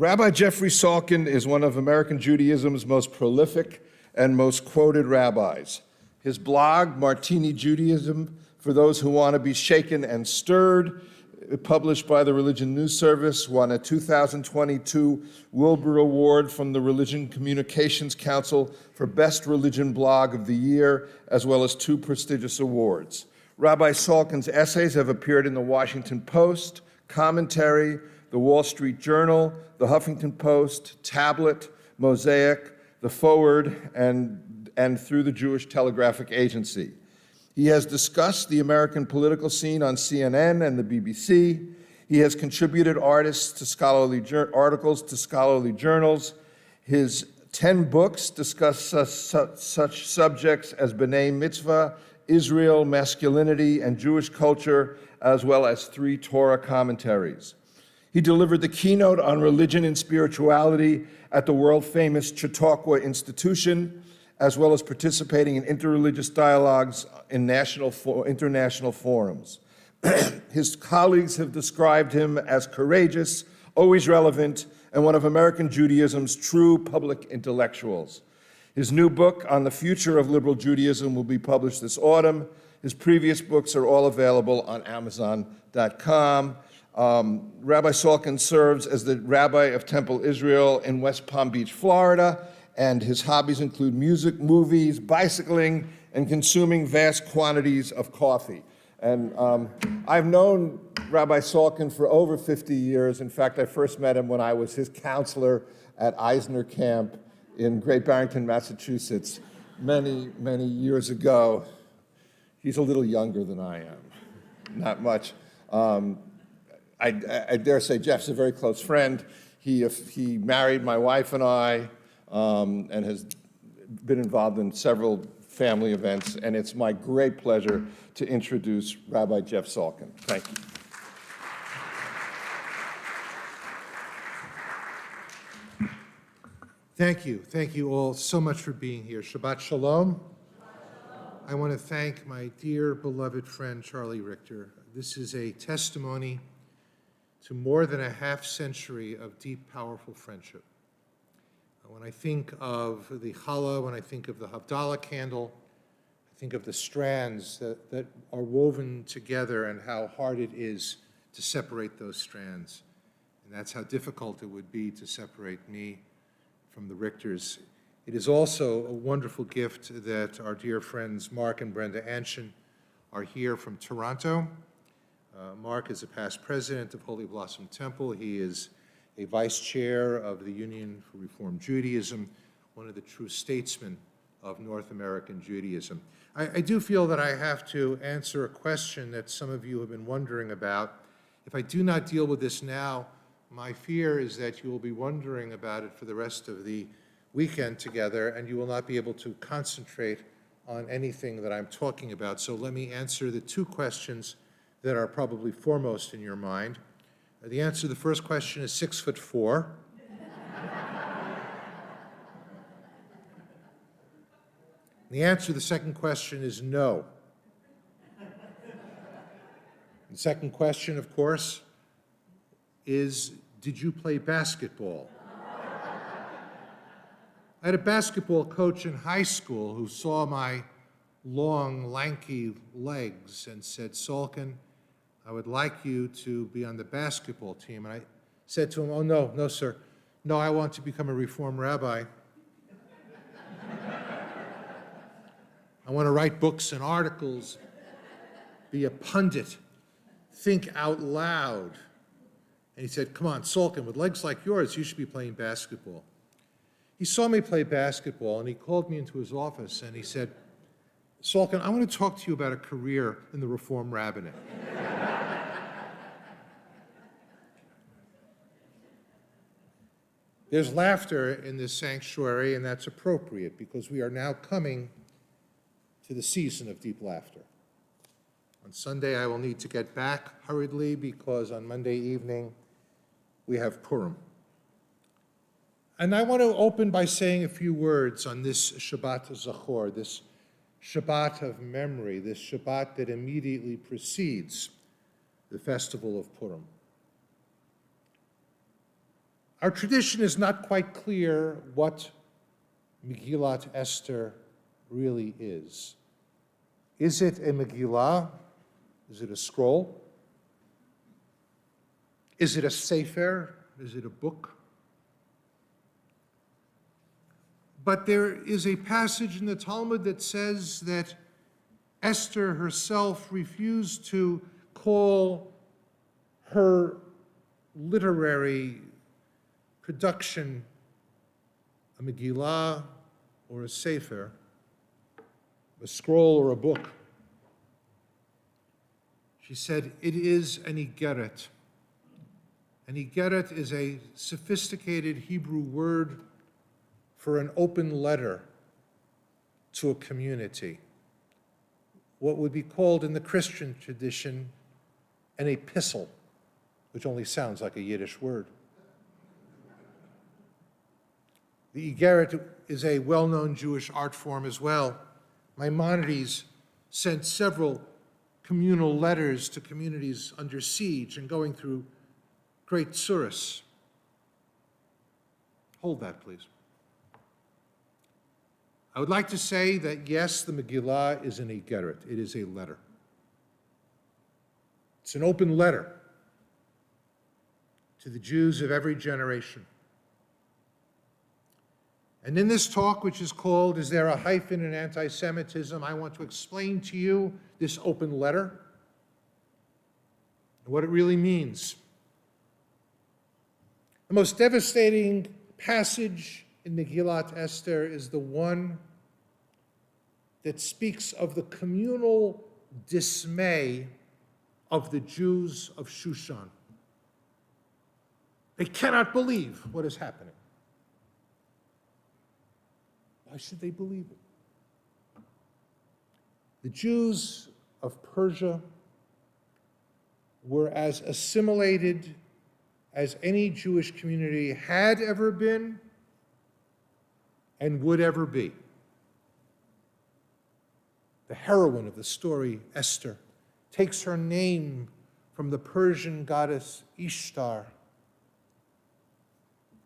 Rabbi Jeffrey Salkin is one of American Judaism's most prolific and most quoted rabbis. His blog, Martini Judaism, for those who want to be shaken and stirred, published by the Religion News Service, won a 2022 Wilbur Award from the Religion Communications Council for Best Religion Blog of the Year, as well as 2 prestigious awards. Rabbi Salkin's essays have appeared in the Washington Post, Commentary, the Wall Street Journal, the Huffington Post, Tablet, Mosaic, the Forward, and through the Jewish Telegraphic Agency. He has discussed the American political scene on CNN and the BBC. He has contributed articles to scholarly journals. His 10 books discuss such subjects as B'nai Mitzvah, Israel, masculinity, and Jewish culture, as well as 3 Torah commentaries. He delivered the keynote on religion and spirituality at the world-famous Chautauqua Institution, as well as participating in interreligious dialogues in international forums. His colleagues have described him as courageous, always relevant, and one of American Judaism's true public intellectuals. His new book on the future of liberal Judaism will be published this autumn. His previous books are all available on Amazon.com. Rabbi Salkin serves as the rabbi of Temple Israel in West Palm Beach, Florida, and his hobbies include music, movies, bicycling, and consuming vast quantities of coffee. And I've known Rabbi Salkin for over 50 years. In fact, I first met him when I was his counselor at Eisner Camp in Great Barrington, Massachusetts, many, many years ago. He's a little younger than I am, not much. I dare say Jeff's a very close friend. He married my wife and I, and has been involved in several family events, and it's my great pleasure to introduce Rabbi Jeff Salkin. Thank you. Thank you. Thank you all so much for being here. Shabbat Shalom. I want to thank my dear, beloved friend, Charlie Richter. This is a testimony to more than a half-century of deep, powerful friendship. When I think of the challah, when I think of the Havdalah candle, I think of the strands that are woven together and how hard it is to separate those strands. And that's how difficult it would be to separate me from the Richters. It is also a wonderful gift that our dear friends Mark and Brenda Anshin are here from Toronto. Mark is a past president of Holy Blossom Temple. He is a vice chair of the Union for Reform Judaism, one of the true statesmen of North American Judaism. I do feel that I have to answer a question that some of you have been wondering about. If I do not deal with this now, my fear is that you will be wondering about it for the rest of the weekend together, and you will not be able to concentrate on anything that I'm talking about. So let me answer the 2 questions that are probably foremost in your mind. The answer to the first question is 6'4". The answer to the second question is no. The second question, of course, is, did you play basketball? I had a basketball coach in high school who saw my long, lanky legs and said, Salkin, I would like you to be on the basketball team. And I said to him, oh, no, sir. No, I want to become a Reform rabbi. I want to write books and articles, be a pundit, think out loud. And he said, come on, Salkin, with legs like yours, you should be playing basketball. He saw me play basketball, and he called me into his office, and he said, Salkin, I want to talk to you about a career in the Reform rabbinate. There's laughter in this sanctuary, and that's appropriate because we are now coming to the season of deep laughter. On Sunday, I will need to get back hurriedly because on Monday evening, we have Purim. And I want to open by saying a few words on this Shabbat Zachor, this Shabbat of memory, this Shabbat that immediately precedes the festival of Purim. Our tradition is not quite clear what Megillat Esther really is. Is it a Megillah? Is it a scroll? Is it a sefer? Is it a book? But there is a passage in the Talmud that says that Esther herself refused to call her literary production a Megillah or a sefer, a scroll or a book. She said, it is an igeret. An igeret is a sophisticated Hebrew word for an open letter to a community. What would be called in the Christian tradition an epistle, which only sounds like a Yiddish word. The igeret is a well-known Jewish art form as well. Maimonides sent several communal letters to communities under siege and going through great tsuris. Hold that, please. I would like to say that, yes, the Megillah is an igeret. It is a letter. It's an open letter to the Jews of every generation. And in this talk, which is called, Is There a Hyphen in Antisemitism?, I want to explain to you this open letter and what it really means. The most devastating passage in Megillat Esther is the one that speaks of the communal dismay of the Jews of Shushan. They cannot believe what is happening. Why should they believe it? The Jews of Persia were as assimilated as any Jewish community had ever been and would ever be. The heroine of the story, Esther, takes her name from the Persian goddess Ishtar.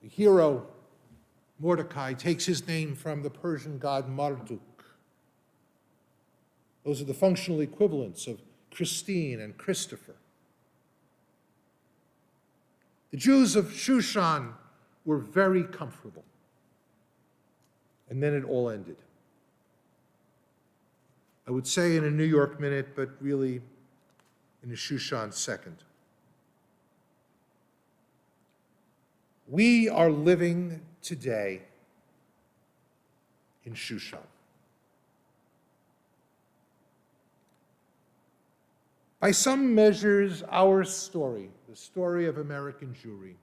The hero, Mordecai, takes his name from the Persian god Marduk. Those are the functional equivalents of Christine and Christopher. The Jews of Shushan were very comfortable. And then it all ended. I would say in a New York minute, but really in a Shushan second. We are living today in Shushan. By some measures, our story, the story of American Jewry,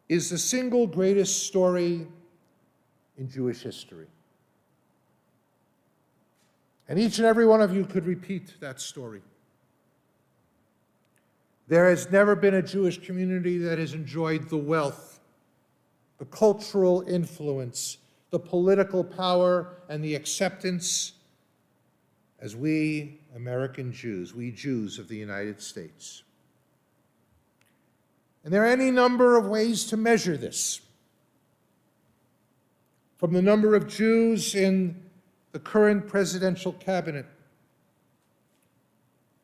is the single greatest story in Jewish history. And each and every one of you could repeat that story. There has never been a Jewish community that has enjoyed the wealth, the cultural influence, the political power, and the acceptance as we American Jews, we Jews of the United States. And there are any number of ways to measure this. From the number of Jews in the current presidential cabinet,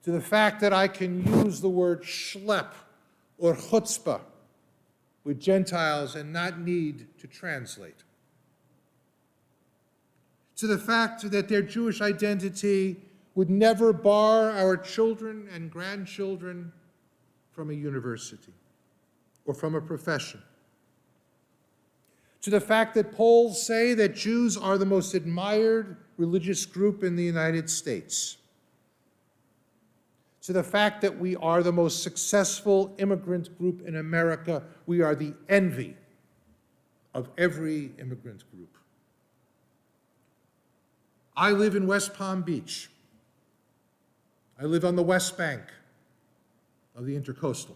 to the fact that I can use the word schlep or chutzpah with Gentiles and not need to translate, to the fact that their Jewish identity would never bar our children and grandchildren from a university or from a profession, to the fact that polls say that Jews are the most admired religious group in the United States, to the fact that we are the most successful immigrant group in America. We are the envy of every immigrant group. I live in West Palm Beach. I live on the West Bank of the Intercoastal.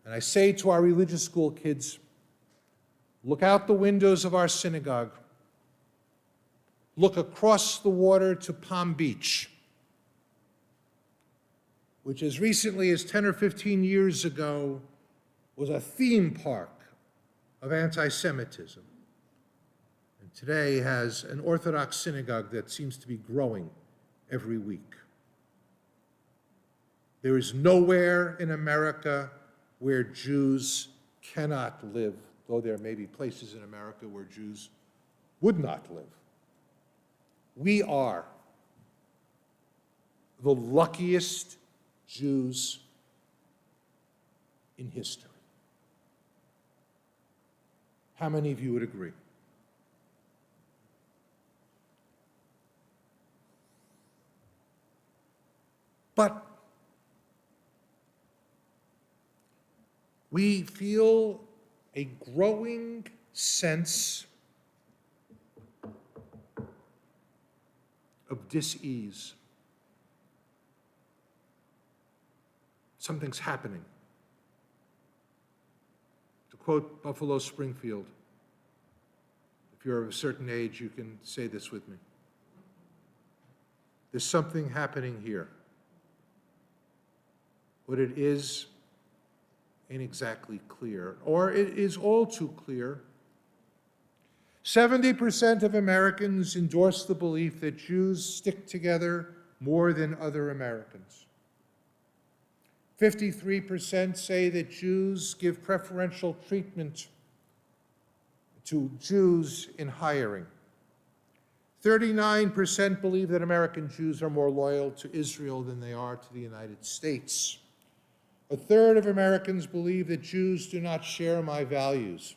And I say to our religious school kids, look out the windows of our synagogue. Look across the water to Palm Beach. which as recently as 10 or 15 years ago was a theme park of anti-Semitism, and today has an Orthodox synagogue that seems to be growing every week. There is nowhere in America where Jews cannot live, though there may be places in America where Jews would not live. We are the luckiest Jews in history. How many of you would agree? But we feel a growing sense of dis-ease. Something's happening. To quote Buffalo Springfield, if you're of a certain age, you can say this with me. There's something happening here. What it is ain't exactly clear, or it is all too clear. 70% of Americans endorse the belief that Jews stick together more than other Americans. 53% say that Jews give preferential treatment to Jews in hiring. 39% believe that American Jews are more loyal to Israel than they are to the United States. A third of Americans believe that Jews do not share my values,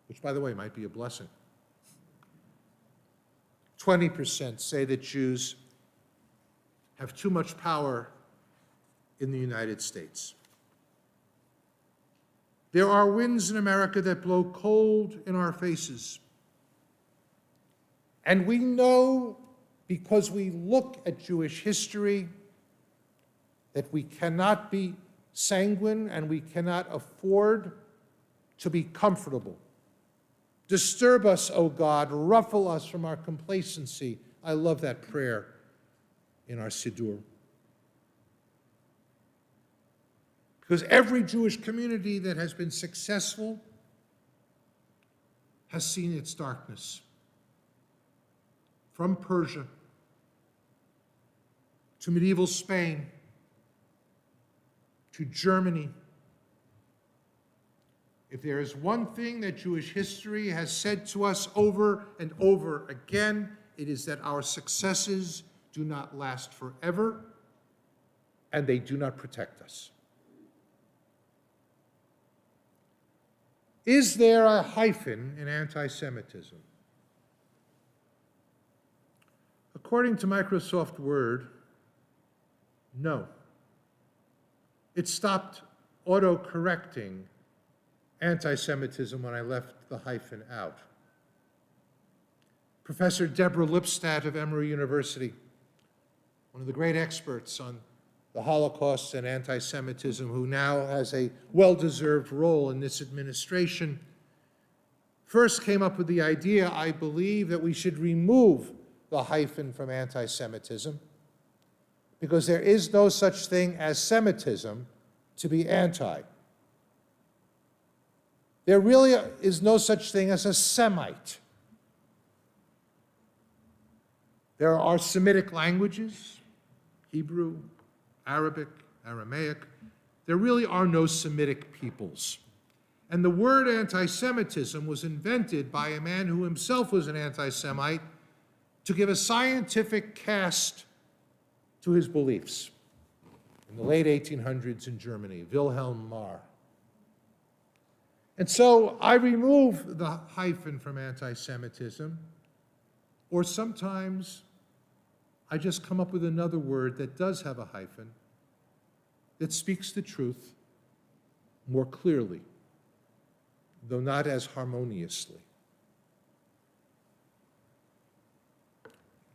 which, by the way, might be a blessing. 20% say that Jews have too much power in the United States. There are winds in America that blow cold in our faces. And we know, because we look at Jewish history, that we cannot be sanguine and we cannot afford to be comfortable. Disturb us, O God, ruffle us from our complacency. I love that prayer in our Siddur. Because every Jewish community that has been successful has seen its darkness. From Persia to medieval Spain to Germany. If there is one thing that Jewish history has said to us over and over again, it is that our successes do not last forever and they do not protect us. Is there a hyphen in anti-Semitism? According to Microsoft Word, no. It stopped auto-correcting anti-Semitism when I left the hyphen out. Professor Deborah Lipstadt of Emory University, one of the great experts on the Holocaust and anti-Semitism, who now has a well-deserved role in this administration, first came up with the idea, I believe, that we should remove the hyphen from anti-Semitism, because there is no such thing as Semitism to be anti. There really is no such thing as a Semite. There are Semitic languages, Hebrew, Arabic, Aramaic. There really are no Semitic peoples. And the word anti-Semitism was invented by a man who himself was an anti-Semite to give a scientific cast to his beliefs in the late 1800s in Germany, Wilhelm Marr. And so I remove the hyphen from anti-Semitism, or sometimes I just come up with another word that does have a hyphen, that speaks the truth more clearly, though not as harmoniously.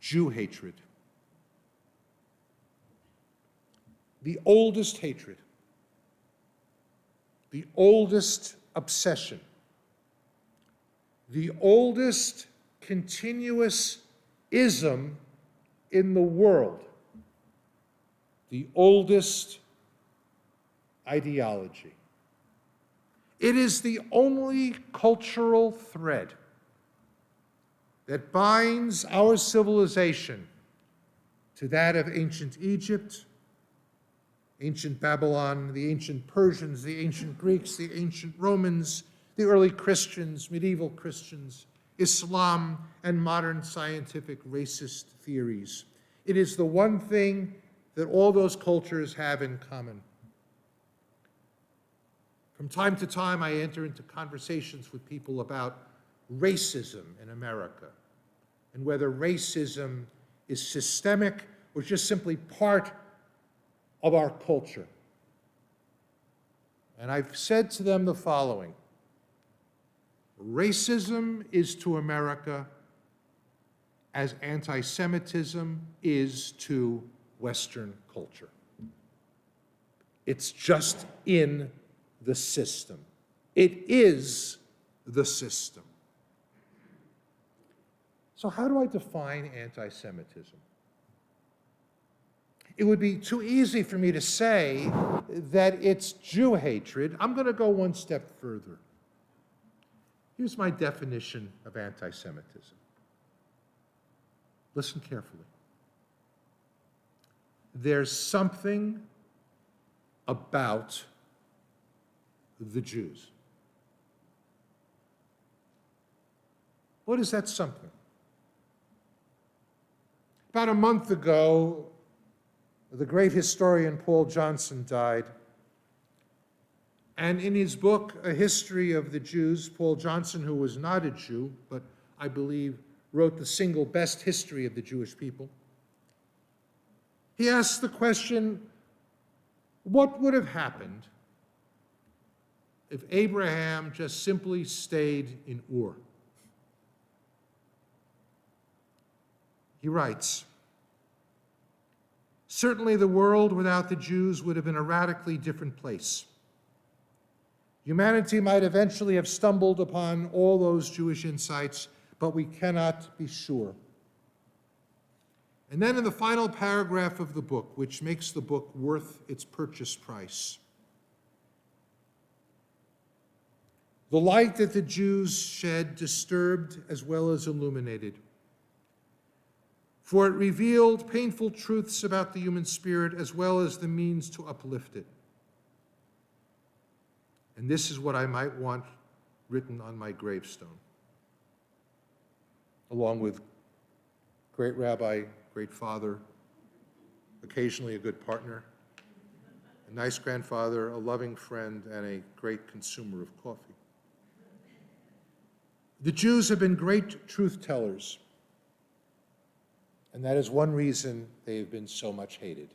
Jew hatred. The oldest hatred, the oldest obsession, the oldest continuous ism in the world the oldest ideology. It is the only cultural thread that binds our civilization to that of ancient Egypt, ancient Babylon, the ancient Persians, the ancient Greeks, the ancient Romans, the early Christians, medieval Christians, Islam, and modern scientific racist theories. It is the one thing that all those cultures have in common. From time to time, I enter into conversations with people about racism in America and whether racism is systemic or just simply part of our culture. And I've said to them the following: racism is to America as anti-Semitism is to Western culture. It's just in the system. It is the system. So how do I define anti-Semitism? It would be too easy for me to say that it's Jew hatred. I'm going to go one step further. Here's my definition of anti-Semitism. Listen carefully. There's something about the Jews. What is that something? About a month ago, the great historian Paul Johnson died. And in his book, A History of the Jews, Paul Johnson, who was not a Jew, but I believe wrote the single best history of the Jewish people, he asked the question, what would have happened if Abraham just simply stayed in Ur? He writes, certainly the world without the Jews would have been a radically different place. Humanity might eventually have stumbled upon all those Jewish insights, but we cannot be sure. And then in the final paragraph of the book, which makes the book worth its purchase price, the light that the Jews shed disturbed as well as illuminated, for it revealed painful truths about the human spirit as well as the means to uplift it. And this is what I might want written on my gravestone, along with great rabbi, great father, occasionally a good partner, a nice grandfather, a loving friend, and a great consumer of coffee. The Jews have been great truth tellers, and that is one reason they have been so much hated.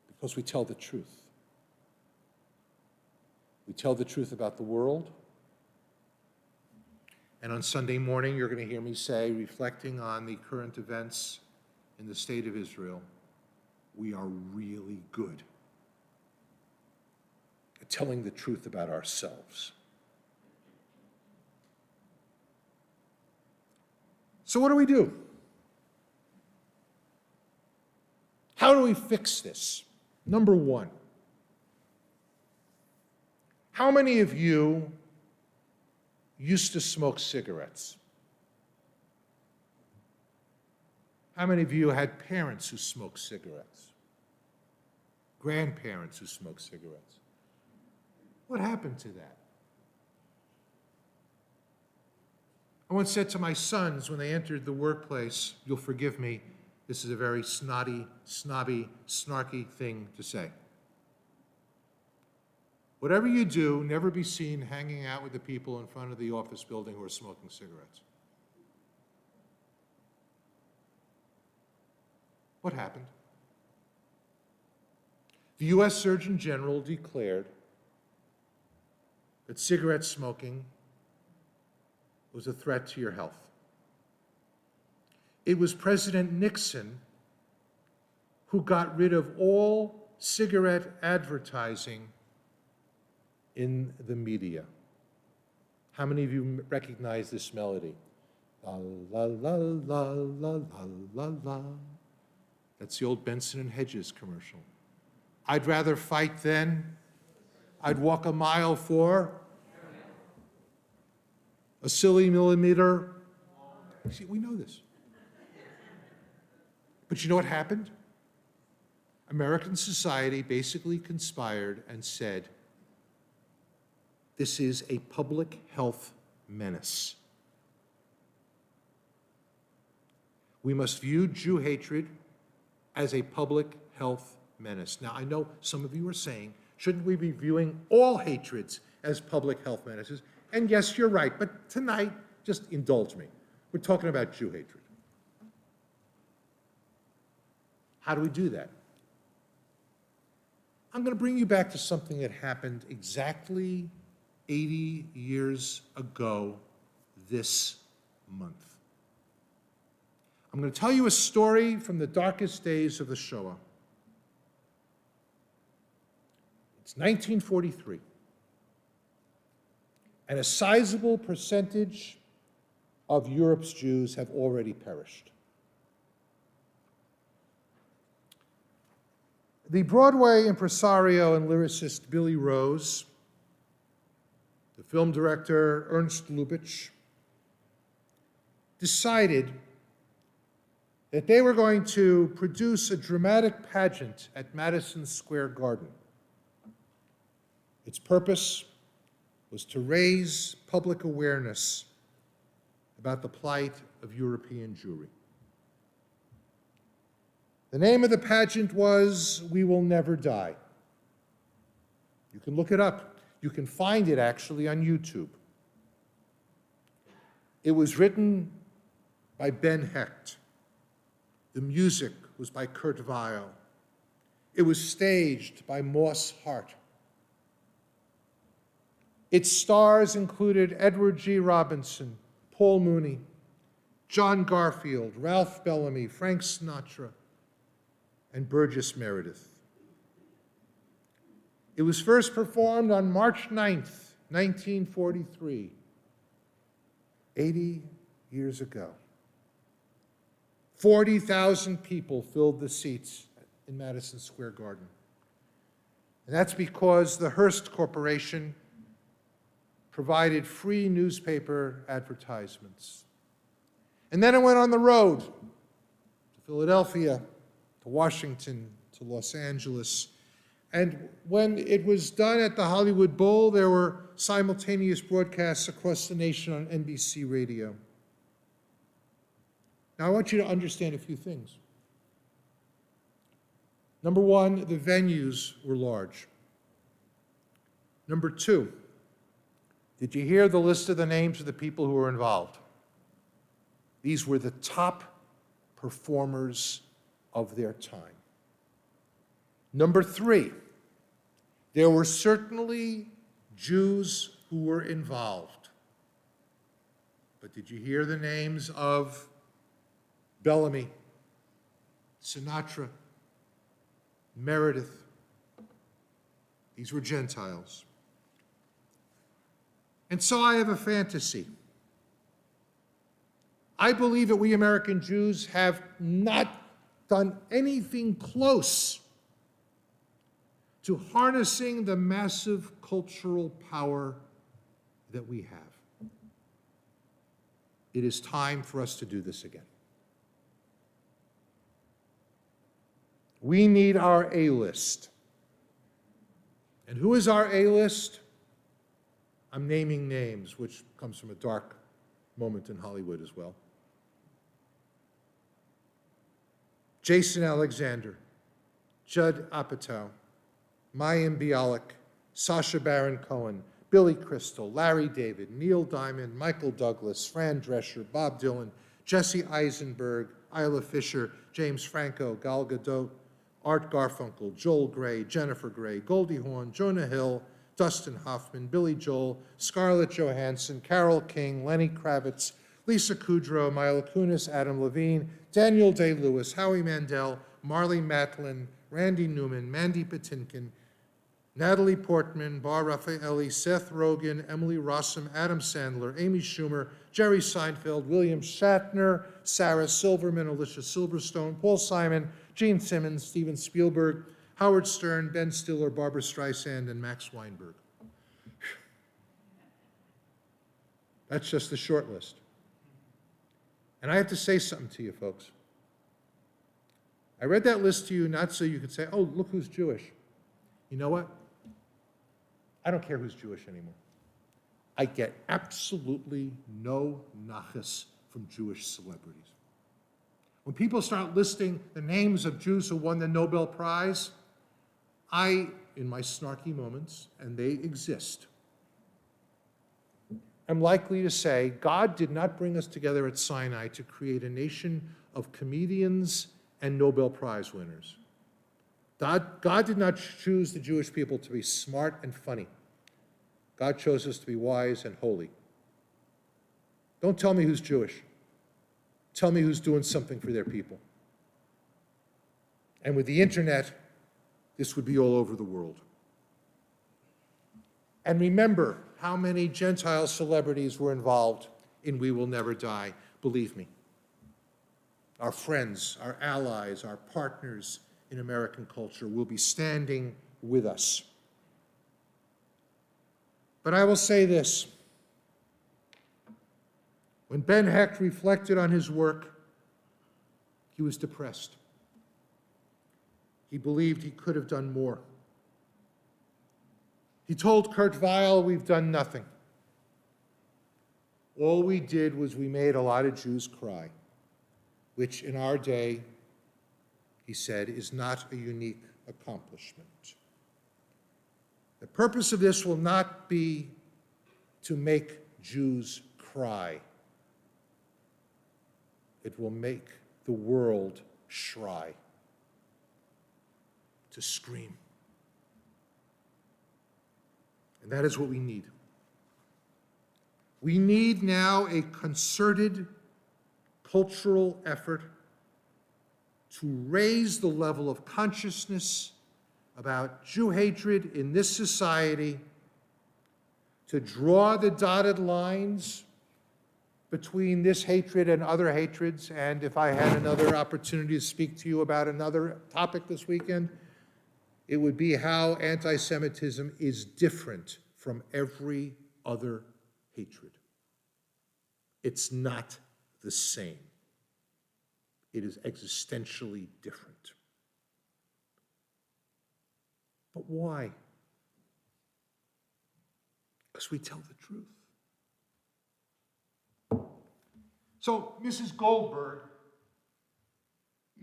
Because we tell the truth. We tell the truth about the world. And on Sunday morning, you're going to hear me say, reflecting on the current events in the state of Israel, we are really good at telling the truth about ourselves. So what do we do? How do we fix this? Number one, how many of you used to smoke cigarettes? How many of you had parents who smoked cigarettes? Grandparents who smoked cigarettes? What happened to that? I once said to my sons when they entered the workplace, you'll forgive me, this is a very snotty, snobby, snarky thing to say. Whatever you do, never be seen hanging out with the people in front of the office building who are smoking cigarettes. What happened? The U.S. Surgeon General declared that cigarette smoking was a threat to your health. It was President Nixon who got rid of all cigarette advertising in the media. How many of you recognize this melody? La, la, la, la, la, la, la. That's the old Benson and Hedges commercial. I'd rather fight than I'd walk a mile for a silly millimeter. See, we know this. But you know what happened? American society basically conspired and said, this is a public health menace. We must view Jew hatred as a public health menace. Now, I know some of you are saying, shouldn't we be viewing all hatreds as public health menaces? And yes, you're right, but tonight, just indulge me. We're talking about Jew hatred. How do we do that? I'm going to bring you back to something that happened exactly 80 years ago this month. I'm going to tell you a story from the darkest days of the Shoah. It's 1943, and a sizable percentage of Europe's Jews have already perished. The Broadway impresario and lyricist Billy Rose, the film director Ernst Lubitsch, decided that they were going to produce a dramatic pageant at Madison Square Garden. Its purpose was to raise public awareness about the plight of European Jewry. The name of the pageant was We Will Never Die. You can look it up. You can find it actually on YouTube. It was written by Ben Hecht. The music was by Kurt Weill. It was staged by Moss Hart. Its stars included Edward G. Robinson, Paul Mooney, John Garfield, Ralph Bellamy, Frank Sinatra, and Burgess Meredith. It was first performed on March 9th, 1943, 80 years ago. 40,000 people filled the seats in Madison Square Garden. And that's because the Hearst Corporation provided free newspaper advertisements. And then it went on the road to Philadelphia, to Washington, to Los Angeles. And when it was done at the Hollywood Bowl, there were simultaneous broadcasts across the nation on NBC radio. Now, I want you to understand a few things. Number one, the venues were large. Number two, did you hear the list of the names of the people who were involved? These were the top performers of their time. Number three, there were certainly Jews who were involved. But did you hear the names of Bellamy, Sinatra, Meredith? These were Gentiles. And so I have a fantasy. I believe that we American Jews have not done anything close to harnessing the massive cultural power that we have. It is time for us to do this again. We need our A-list. And who is our A-list? I'm naming names, which comes from a dark moment in Hollywood as well. Jason Alexander, Judd Apatow, Mayim Bialik, Sacha Baron Cohen, Billy Crystal, Larry David, Neil Diamond, Michael Douglas, Fran Drescher, Bob Dylan, Jesse Eisenberg, Isla Fisher, James Franco, Gal Gadot, Art Garfunkel, Joel Grey, Jennifer Grey, Goldie Hawn, Jonah Hill, Dustin Hoffman, Billy Joel, Scarlett Johansson, Carole King, Lenny Kravitz, Lisa Kudrow, Mila Kunis, Adam Levine, Daniel Day-Lewis, Howie Mandel, Marlee Matlin, Randy Newman, Mandy Patinkin, Natalie Portman, Bar Raffaelli, Seth Rogen, Emily Rossum, Adam Sandler, Amy Schumer, Jerry Seinfeld, William Shatner, Sarah Silverman, Alicia Silverstone, Paul Simon, Gene Simmons, Steven Spielberg, Howard Stern, Ben Stiller, Barbara Streisand, and Max Weinberg. That's just the short list. And I have to say something to you, folks. I read that list to you not so you could say, oh, look who's Jewish. You know what? I don't care who's Jewish anymore. I get absolutely no nachas from Jewish celebrities. When people start listing the names of Jews who won the Nobel Prize, I, in my snarky moments, and they exist, am likely to say, God did not bring us together at Sinai to create a nation of comedians and Nobel Prize winners. God did not choose the Jewish people to be smart and funny. God chose us to be wise and holy. Don't tell me who's Jewish. Tell me who's doing something for their people. And with the internet, this would be all over the world. And remember how many Gentile celebrities were involved in We Will Never Die. Believe me. Our friends, our allies, our partners in American culture will be standing with us. But I will say this. When Ben Hecht reflected on his work, he was depressed. He believed he could have done more. He told Kurt Weill, we've done nothing. All we did was we made a lot of Jews cry, which in our day, he said, is not a unique accomplishment. The purpose of this will not be to make Jews cry. It will make the world shry, to scream. And that is what we need. We need now a concerted cultural effort to raise the level of consciousness about Jew hatred in this society, to draw the dotted lines between this hatred and other hatreds. And if I had another opportunity to speak to you about another topic this weekend, it would be how anti-Semitism is different from every other hatred. It's not the same. It is existentially different. But why? Because we tell the truth. So Mrs. Goldberg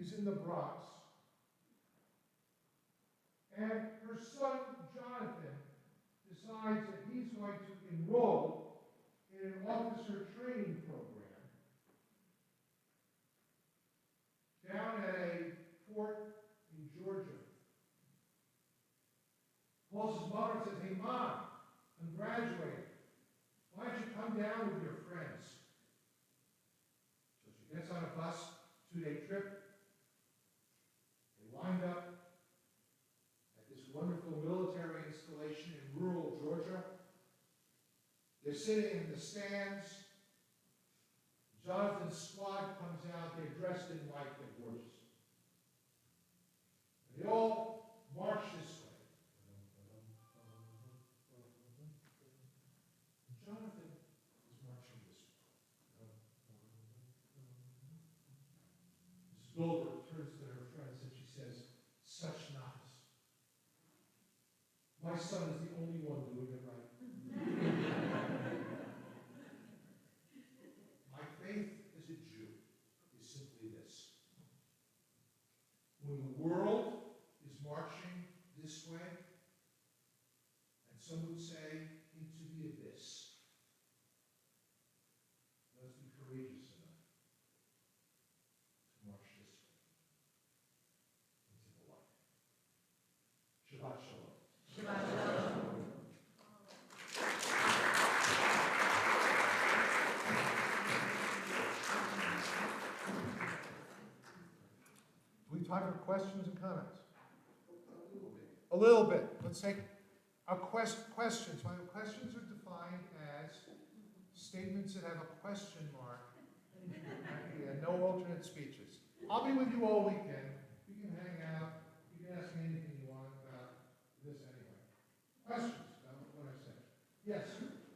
is in the Bronx, and her son Jonathan decides that he's going to enroll in an officer training program down at a fort in Georgia. Calls his mother and says, hey, Mom, I'm graduating. Why don't you come down with your friends? So she gets on a bus, 2-day trip. They wind up at this wonderful military installation in rural Georgia. They're sitting in the stands. Jonathan's squad comes out. They're dressed in white. They're gorgeous. And they all march this way. Jonathan is marching this way. Mrs. Goldberg turns to her friends and she says, such knocks. My son is the only one doing it right. My faith as a Jew is simply this. When the world is marching this way, and some would say into the abyss, let's be courageous enough to march this way into the light. Shabbat shalom. Shabbat shalom. Do we have time for questions and comments? A little bit. Let's take Questions. My questions are defined as statements that have a question mark and no alternate speeches. I'll be with you all weekend. You can hang out. You can ask me anything you want about this anyway. Questions about what I said? Yes?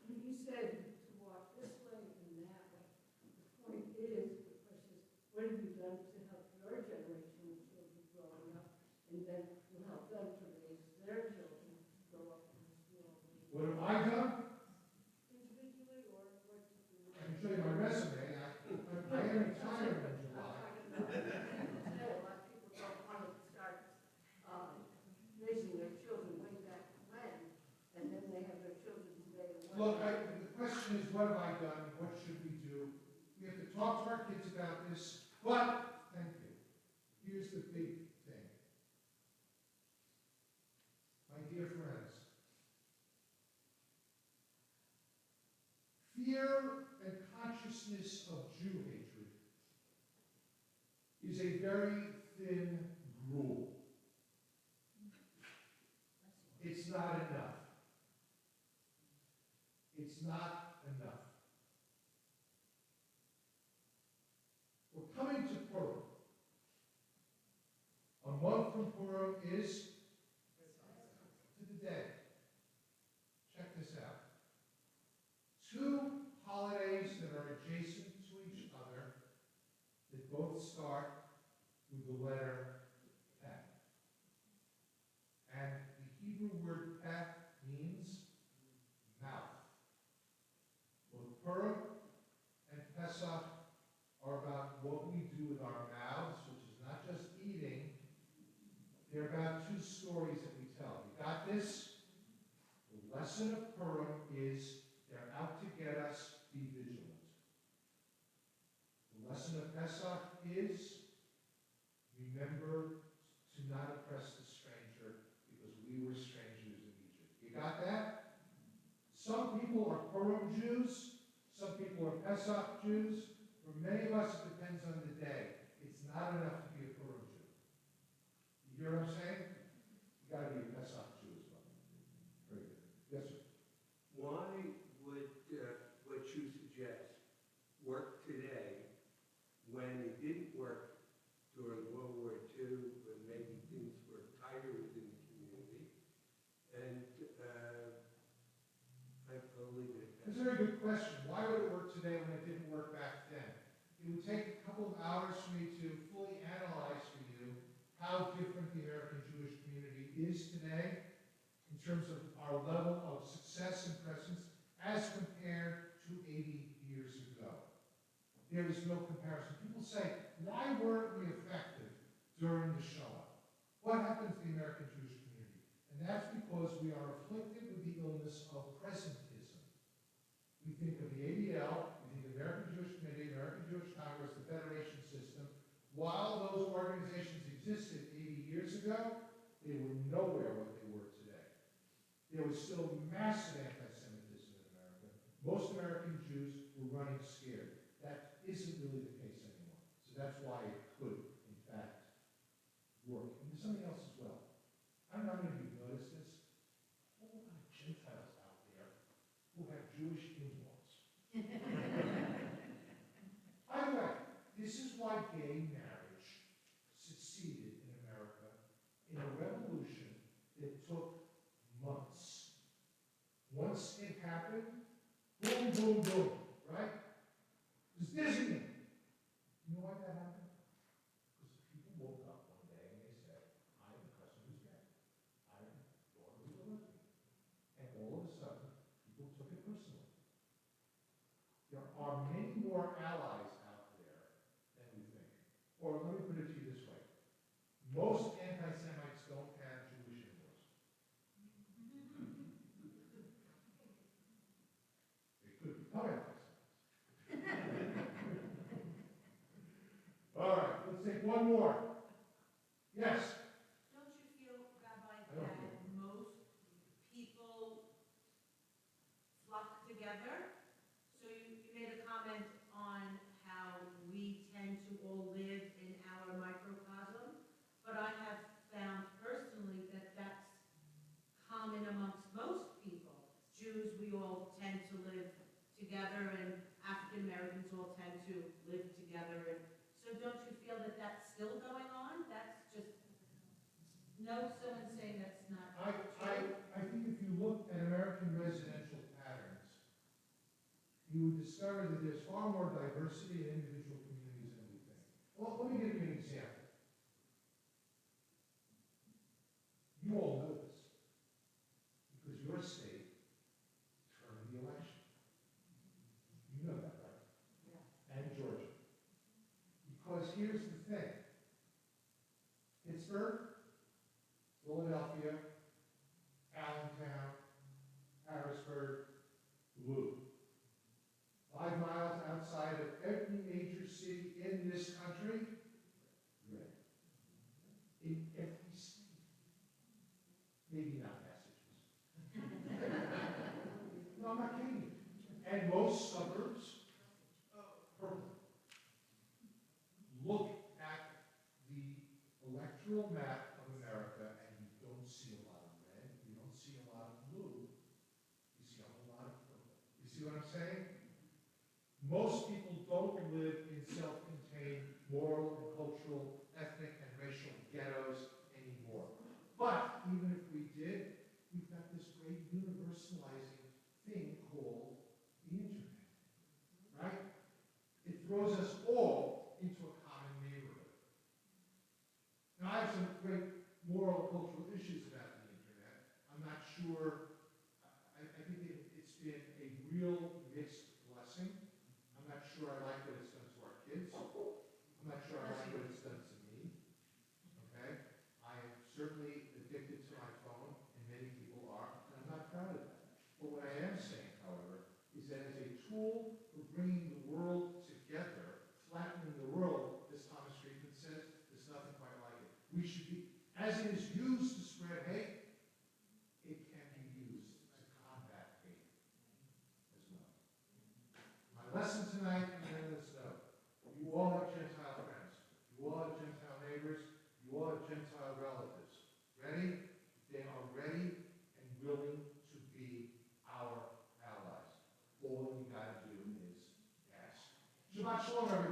You said to walk this way and that way. The point is, the question is, what have you done to help your generation of children growing up, and then to help them to raise their children to grow up in this world? What have I done? Individually, or what to do? I can show you my resume. I am retired in July. A lot of people don't want to start raising their children way back when, and then they have their children today. Look, the question is, what have I done? What should we do? We have to talk to our kids about this, but, thank you, here's the big thing. My dear friends, fear and consciousness of Jew hatred is a very thin rule. It's not enough. It's not enough. We're coming to Purim. A month from Purim is to the day. Check this out. Two holidays that are adjacent to each other that both start with the letter Peh. And the Hebrew word Peh means mouth. Both Purim and Pesach are about what we do with our mouths, which is not just eating. They're about two stories that we tell. You got this? The lesson of Purim is they're out to get us, be vigilant. The lesson of Pesach is remember to not oppress the stranger because we were strangers in Egypt. You got that? Some people are Purim Jews, some people are Pesach Jews. For many of us, it depends on the day. It's not enough to be a Purim Jew. You hear what I'm saying? You got to be a Pesach Jew as well. Very good. Yes, sir. Why would what you suggest work today when it didn't work during World War II, when maybe things were tighter within the community? And I'll leave it at that. That's a very good question. Why would it work today when it didn't work back then? It would take a couple of hours for me to fully analyze for you how different the American Jewish community is today in terms of our level of success and presence as compared to 80 years ago. There is no comparison. People say, why weren't we effective during the Shoah? What happened to the American Jewish community? And that's because we are afflicted with the illness of presentism. We think of the ADL, we think of the American Jewish Committee, American Jewish Congress, the Federation System. While those organizations existed 80 years ago, they were nowhere what they were today. There was still massive anti-Semitism in America. Most American Jews were running scared. That isn't really the case anymore. So that's why it could, in fact, work. And there's something else as well. I don't know how many of you noticed this. A whole lot of Gentiles out there who have Jewish in-laws. By the way, this is why gay marriage succeeded in America in a revolution that took months. Once it happened, boom, boom, boom, right? It was dizzying. You know why that happened? Because people woke up one day and they said, I am a cousin who's gay. I am a daughter who's a lesbian. And all of a sudden, people took it personally. There are many more allies out there than we think. Or let me put it to you this way. Most anti-Semites don't have Jewish in-laws. They could become anti-Semites. All right, let's take one more. Yes? Don't you feel, Rabbi, I don't that feel. most people flock together? So you made a comment on how we tend to all live in our microcosm, but I have found personally that that's common amongst most No, someone's saying that's not true. I think if you look at American residential patterns, you would discover that there's far more diversity in individual communities than we think. Well, let me give you an example. You all know this, because your state turned the election. You know that, right? Yeah. And Georgia. Because here's the thing. Pittsburgh, Philadelphia, Allentown, Harrisburg, blue. 5 miles outside of every major city in this country, red. In every state. Maybe not Massachusetts. No, I'm not kidding you. And most suburbs, purple. Look at the electoral map of America, and you don't see a lot of red, you don't see a lot of blue, you see a whole lot of purple. You see what I'm saying? Most people don't live in self-contained moral and cultural, ethnic and racial ghettos anymore. But even if we did, we've got this great universalizing thing called the internet, right? It throws us all into a common neighborhood. Now, I have some great moral and cultural issues about the internet. I'm not sure, I think it's been a real mixed blessing. I'm not sure I like what it's done to our kids. I'm not sure I like what it's done to me. Okay? I am certainly addicted to my phone, and many people are, and I'm not proud of that. But what I am saying, however, is that as a tool for bringing the world together, flattening the world, as Thomas Friedman says, there's nothing quite like it. We should be, as it is used to spread hate, it can be used to combat hate as well. My lesson tonight, and then let's know, you all have Gentile friends, you all have Gentile neighbors, you all have Gentile relatives. Ready? They are ready and willing to be our allies. All you gotta do is ask. Shabbat Shalom, everyone.